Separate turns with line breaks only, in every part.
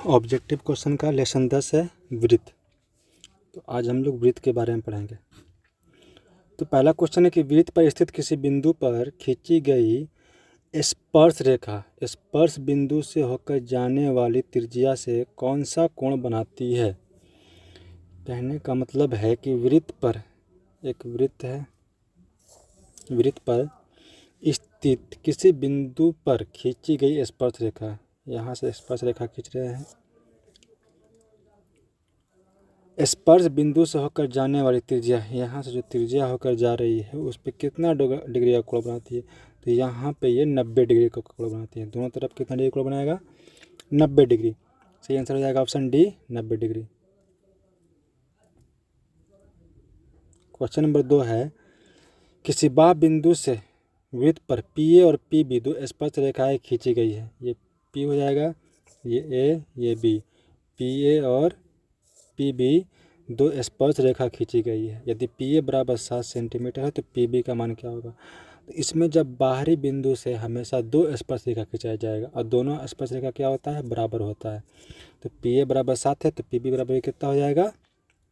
Objective question का lesson 10 है वृत्त। तो आज हम लोग वृत्त के बारे में पढ़ेंगे। तो पहला क्वेश्चन है कि वृत्त पर स्थित किसी बिंदु पर खींची गई स्पर्श रेखा स्पर्श बिंदु से होकर जाने वाली त्रिज्या से कौन सा कोण बनाती है। कहने का मतलब है कि वृत्त पर एक वृत्त है, वृत्त पर स्थित किसी बिंदु पर खींची गई स्पर्श रेखा, यहाँ से स्पर्श रेखा खींच रहे हैं, स्पर्श बिंदु से होकर जाने वाली त्रिज्या, यहाँ से जो त्रिज्या होकर जा रही है उस पर कितना डिग्री का कोण बनाती है। तो यहाँ पे ये 90 डिग्री का कोण बनाती है। दोनों तरफ कितना डिग्री कोण बनाएगा, 90 डिग्री। सही आंसर हो जाएगा option D, 90 degree. Question number 2 है, किसी बाह्य बिंदु से वृत्त पर पी ए और पी बी दो स्पर्श रेखाएं खींची गई है। ये पी हो जाएगा, ये ए, ये बी। पी ए और पी बी दो स्पर्श रेखा खींची गई है। यदि पी ए बराबर 7 सेंटीमीटर है तो पी बी का मान क्या होगा। तो इसमें जब बाहरी बिंदु से हमेशा दो स्पर्श रेखा खिंचाया जाएगा और दोनों स्पर्श रेखा क्या होता है, बराबर होता है। तो पी ए बराबर 7 है तो पी बी बराबर कितना हो जाएगा,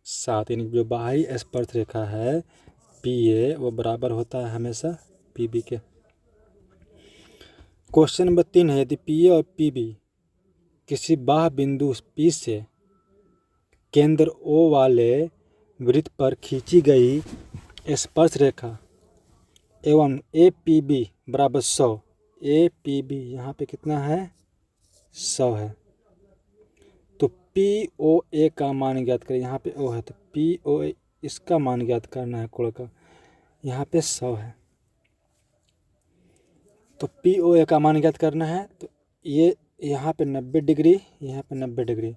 7। यानी जो बाहरी स्पर्श रेखा है पी ए वो बराबर होता है हमेशा पी बी के। क्वेश्चन नंबर 3 है, यदि पी ए और पी बी किसी बाह्य बिंदु पी से केंद्र ओ वाले वृत्त पर खींची गई स्पर्श रेखा एवं ए पी बी बराबर 100, ए पी बी यहाँ पे कितना है, 100 है। तो पी ओ ए का मान ज्ञात करें। यहाँ पे ओ है तो पी ओ ए इसका मान ज्ञात करना है कोण का। यहाँ पे 100 है तो पी ओ ए का मान ज्ञात करना है। तो ये यहाँ पे 90 डिग्री, यहाँ पे 90 डिग्री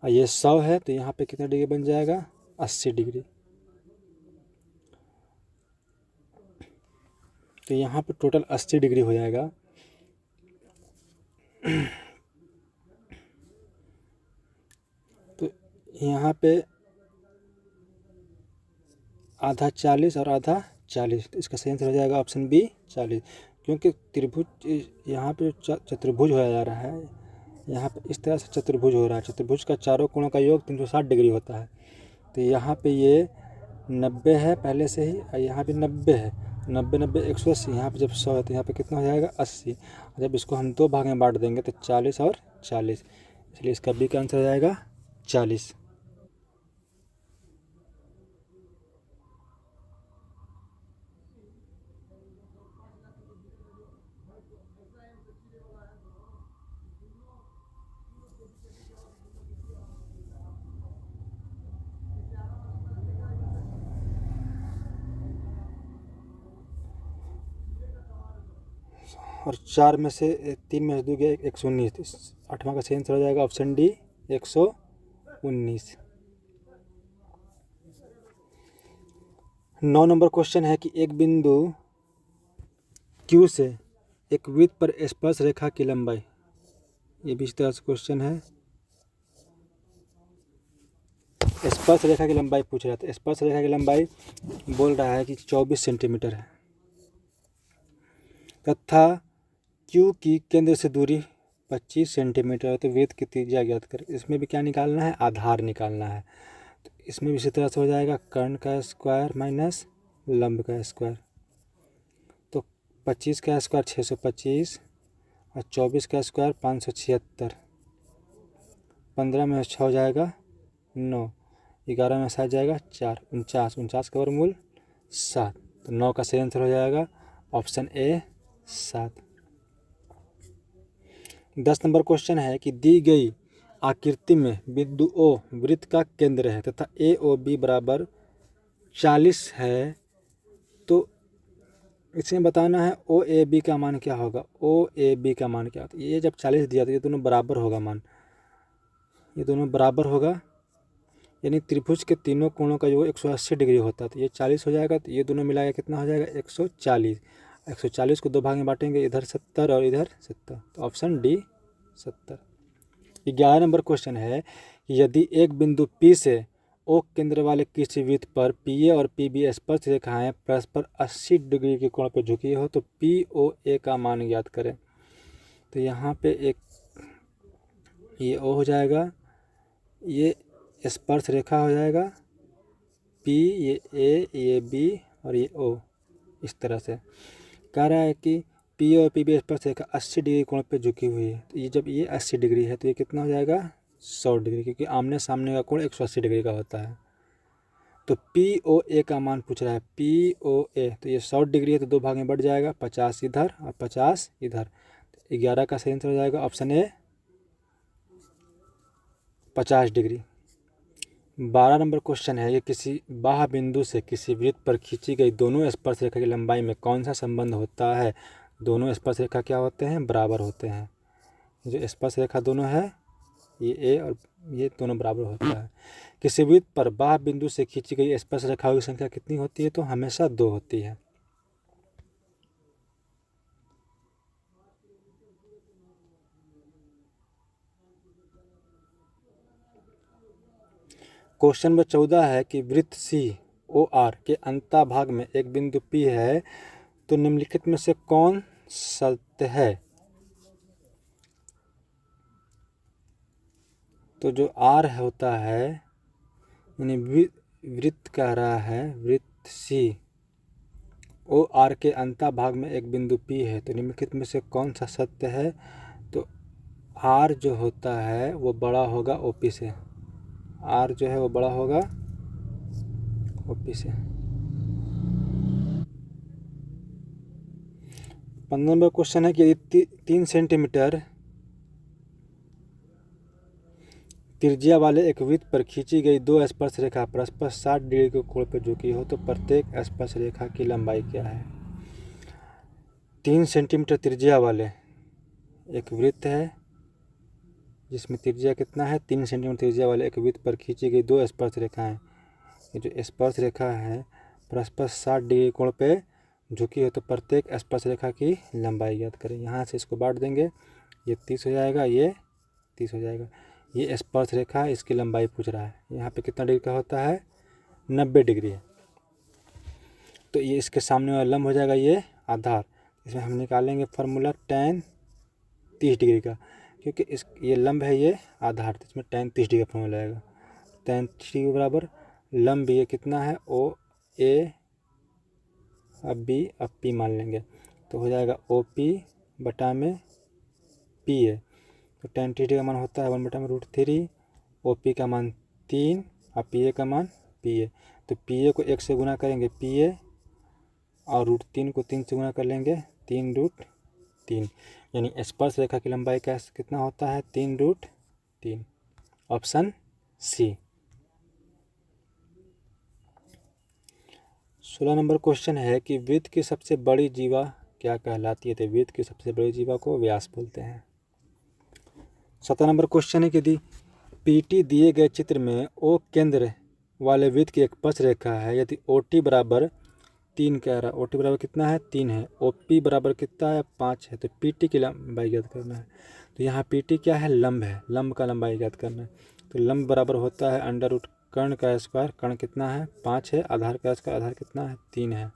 और ये 100 है तो यहाँ पे कितना डिग्री बन जाएगा, 80 डिग्री। तो यहाँ पे टोटल 80 डिग्री हो जाएगा। तो यहाँ पे आधा 40 और आधा 40, तो इसका सही आंसर हो जाएगा ऑप्शन बी, 40। क्योंकि त्रिभुज यहाँ पे चतुर्भुज होया जा रहा है, यहाँ पे इस तरह से चतुर्भुज हो रहा है। चतुर्भुज का चारों कोणों का योग 360 डिग्री होता है। तो यहाँ पे ये 90 है पहले से ही और यहाँ पे 90 है, 90 90 180। यहाँ पे जब 100 है तो यहाँ पे कितना हो जाएगा, 80। जब इसको हम दो भाग में बांट देंगे तो 40 और 40, इसलिए इसका बी का आंसर हो जाएगा 40। और 4 में से 3 में से दो गया 119, 8वां का सही आंसर हो जाएगा ऑप्शन डी, 119। 9 नंबर क्वेश्चन है कि एक बिंदु Q से एक वृत्त पर स्पर्श रेखा की लंबाई, ये भी इस तरह से क्वेश्चन है। स्पर्श रेखा की लंबाई पूछ रहा था। स्पर्श रेखा की लंबाई बोल रहा है कि 24 सेंटीमीटर है तथा Q की केंद्र से दूरी 25 सेंटीमीटर है। तो वृत्त की त्रिज्या ज्ञात कर। इसमें भी क्या निकालना है, आधार निकालना है। तो इसमें भी इसी तरह से हो जाएगा कर्ण का स्क्वायर माइनस लंब का स्क्वायर। तो 25 का स्क्वायर 625 और 24 का स्क्वायर 576। 15 में 6 हो जाएगा 9, 11 में 7 जाएगा 4, 49, 49 का वर्गमूल 7। तो 9 का सही आंसर हो जाएगा ऑप्शन ए, 7। 10 नंबर क्वेश्चन है कि दी गई आकृति में बिंदु ओ वृत्त का केंद्र है तथा ए ओ बी बराबर 40 है। तो इसमें बताना है ओ ए बी का मान क्या होगा, ओ ए बी का मान क्या होता है। ये जब 40 दिया तो ये दोनों बराबर होगा मान, ये दोनों बराबर होगा। यानी त्रिभुज के तीनों कोणों का जो 180 डिग्री होता है तो ये 40 हो जाएगा। तो ये दोनों मिलाकर कितना हो जाएगा, 140। 140 को दो भाग में बांटेंगे, इधर 70 और इधर 70, तो ऑप्शन डी 70। 11 नंबर क्वेश्चन है कि यदि एक बिंदु P से O केंद्र वाले किसी वृत्त पर पी ए और पी बी स्पर्श रेखाएं परस्पर 80 डिग्री के कोण पर झुकी हो तो पी ओ ए का मान ज्ञात करें। तो यहाँ पे एक ये ओ हो जाएगा, ये स्पर्श रेखा हो जाएगा पी, ये ए, ये बी और ये ओ। इस तरह से कह रहा है कि पी और पी बी स्पर्श रेखा 80 डिग्री कोण पे झुकी हुई है। तो ये जब ये 80 डिग्री है तो ये कितना हो जाएगा 100 डिग्री, क्योंकि आमने सामने का कोण 180 डिग्री का होता है। तो पी ओ ए का मान पूछ रहा है, पी ओ ए, तो ये 100 डिग्री है तो 2 भाग में बढ़ जाएगा, 50 इधर और 50 इधर। 11 का सही आंसर हो जाएगा option A 50 degree. 12 number question है, ये किसी बाह्य बिंदु से किसी वृत्त पर खींची गई दोनों स्पर्श रेखा की लंबाई में कौन सा संबंध होता है। दोनों स्पर्श रेखा क्या होते हैं, बराबर होते हैं। जो स्पर्श रेखा दोनों है ये ए और ये दोनों बराबर होता है। किसी वृत्त पर बाह्य बिंदु से खींची गई स्पर्श रेखाओं की संख्या कितनी होती है, तो हमेशा 2 होती है। क्वेश्चन नंबर 14 है कि वृत्त सी ओ आर के अंतःभाग में एक बिंदु पी है, तो निम्नलिखित में से कौन सत्य है। तो जो आर होता है, यानी वृत्त कह रहा है, वृत्त सी ओ आर के अंतःभाग में एक बिंदु पी है, तो निम्नलिखित में से कौन सा सत्य है। तो आर जो होता है वो बड़ा होगा ओपी से, आर जो है वो बड़ा होगा ओपी से। 15 नंबर क्वेश्चन है कि यदि 3 सेंटीमीटर त्रिज्या वाले एक वृत्त पर खींची गई 2 स्पर्श रेखा परस्पर 60 डिग्री के कोण पर झुकी हो, तो प्रत्येक स्पर्श रेखा की लंबाई क्या है। 3 सेंटीमीटर त्रिज्या वाले एक वृत्त है जिसमें त्रिज्या कितना है, 3 सेंटीमीटर त्रिज्या वाले एक वृत्त पर खींची गई 2 स्पर्श रेखाएं। ये जो स्पर्श रेखा है परस्पर 60 डिग्री कोण पे झुकी हो, तो प्रत्येक स्पर्श रेखा की लंबाई ज्ञात करें। यहाँ से इसको बांट देंगे, ये 30 हो जाएगा, ये 30 हो जाएगा। ये स्पर्श रेखा है, इसकी लंबाई पूछ रहा है। यहाँ पे कितना डिग्री का होता है, 90 डिग्री है। तो ये इसके सामने वाला लंब हो जाएगा ये आधार। इसमें हम निकालेंगे फार्मूला tan 30 डिग्री का, क्योंकि ये लंब है ये आधार, तो इसमें tan 30 डिग्री का फार्मूला आएगा। tan 30 डिग्री बराबर लंब ये कितना है, ओ ए अब बी अब पी मान लेंगे, तो हो जाएगा ओ पी बटा में पी ए। तो tan 30 डिग्री का मान होता है 1/√3, ओ पी का मान 3 और पी ए का मान पी ए। तो पी ए को 1 से गुना करेंगे पी ए, और √3 को 3 से गुना कर लेंगे 3√3, यानी स्पर्श रेखा की लंबाई का कितना होता है 3√3, ऑप्शन सी। 16 नंबर क्वेश्चन है कि वृत्त की सबसे बड़ी जीवा क्या कहलाती है। तो वृत्त की सबसे बड़ी जीवा को व्यास बोलते हैं। 17 नंबर क्वेश्चन है कि यदि पीटी दिए गए चित्र में ओ केंद्र वाले वृत्त की एक स्पर्श रेखा है, यदि ओ टी बराबर 3 कह रहा है, ओ टी बराबर कितना है 3 है, ओ पी बराबर कितना है 5 है, तो पी टी की लंबाई ज्ञात करना है। तो यहाँ पी टी क्या है, लंब है, लंब का लंबाई ज्ञात करना है। तो लंब बराबर होता है अंडर रूट कर्ण का स्क्वायर, कर्ण कितना है 5 है, आधार का स्क्वायर, आधार कितना है 3 है,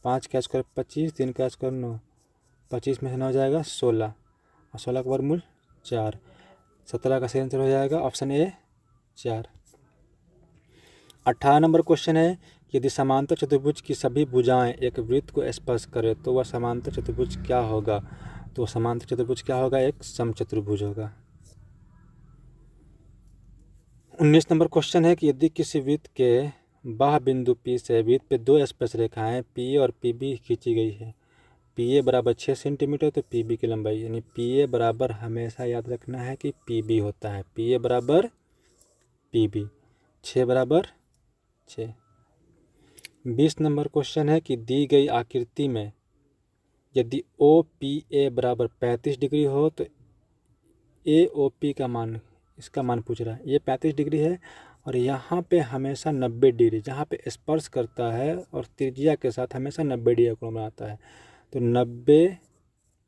5 का स्क्वायर 25, 3 का स्क्वायर 9, 25 में से 9 हो जाएगा 16, और 16 का वर्गमूल 4। 17 का सही आंसर हो जाएगा ऑप्शन ए 4। 18 नंबर क्वेश्चन है, यदि समांतर चतुर्भुज की सभी भुजाएं एक वृत्त को स्पर्श करें तो वह समांतर चतुर्भुज क्या होगा। तो समांतर चतुर्भुज क्या होगा, एक समचतुर्भुज होगा। 19 नंबर क्वेश्चन है कि यदि किसी वृत्त के बाह्य बिंदु P से वृत्त पे 2 स्पर्श रेखाएं P और PB खींची गई है, PA बराबर 6 सेंटीमीटर, तो PB की लंबाई, यानी PA बराबर हमेशा याद रखना है कि PB होता है, PA बराबर PB, 6 बराबर 6। 20 नंबर क्वेश्चन है कि दी गई आकृति में यदि OPA बराबर 35 डिग्री हो तो AOP का मान, इसका मान पूछ रहा है। ये 35 डिग्री है और यहाँ पे हमेशा 90 डिग्री, जहाँ पे स्पर्श करता है और त्रिज्या के साथ हमेशा 90 डिग्री का कोण बनाता है। तो 90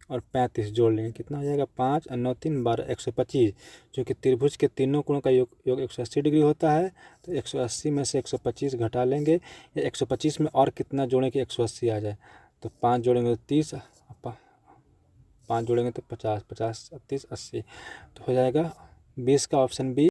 और 35 जोड़ लेंगे, कितना हो जाएगा 5 और 9 3 12, 125, जो कि त्रिभुज के तीनों कोणों का योग 180 डिग्री होता है। तो 180 में से 125 घटा लेंगे, या 125 में और कितना जोड़ें कि 180 आ जाए। तो 5 जोड़ेंगे तो 30, 5 जोड़ेंगे तो 50, 50 30 80, तो हो जाएगा 20 का ऑप्शन बी